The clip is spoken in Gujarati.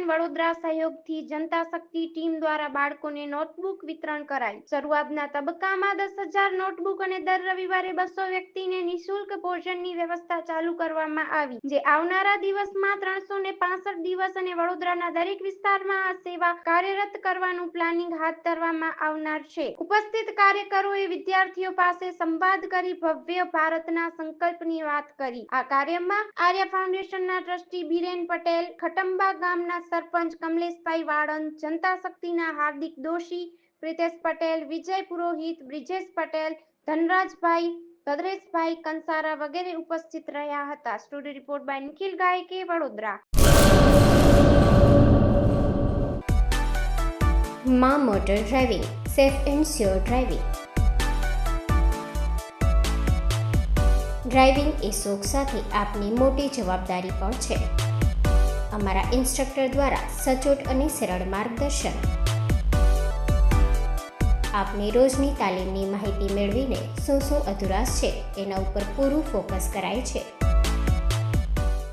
વડોદરા સહયોગથી જનતા શક્તિ ટીમ દ્વારા બાળકોને નોટબુક વિતરણ કરાઈ। શરૂઆતના તબક્કામાં 10,000 નોટબુક અને દર રવિવારે 200 વ્યક્તિને નિઃશુલ્ક ભોજનની વ્યવસ્થા ચાલુ કરવામાં આવી, જે આવનારા દિવસમાં 365 દિવસ અને વડોદરાના દરેક વિસ્તારમાં આ સેવા કાર્યરત કરવાનું પ્લાનિંગ હાથ ધરવામાં આવનાર છે। ઉપસ્થિત કાર્યકરોએ વિદ્યાર્થીઓ પાસે સંવાદ કરી ભવ્ય ભારતના સંકલ્પની વાત કરી। આ કાર્યમાં આર્ય ફાઉન્ડેશનના ટ્રસ્ટી બીરેન પટેલ, ખટંબા ગામના સરપંચ કમલેશભાઈ વાળંદ, જનતા શક્તિના હાર્દિક દોશી, પ્રિતેશ પટેલ, વિજય પુરોહિત, બ્રિજેશ પટેલ, ધનરાજભાઈ, ભદ્રેશભાઈ કંસારા વગેરે ઉપસ્થિત રહ્યા હતા। Studio report by Nikhil Gayke, Vadodara. માં motor driving, safe and sure driving. Driving એ શોખ સાથે આપની મોટી જવાબદારી પણ છે। અમારા ઇન્સ્ટ્રક્ટર દ્વારા સચોટ અને સરળ માર્ગદર્શન। આપની રોજની તાલીમની માહિતી મેળવીને શું અધુરાશ છે એના ઉપર પૂરું ફોકસ કરાય છે।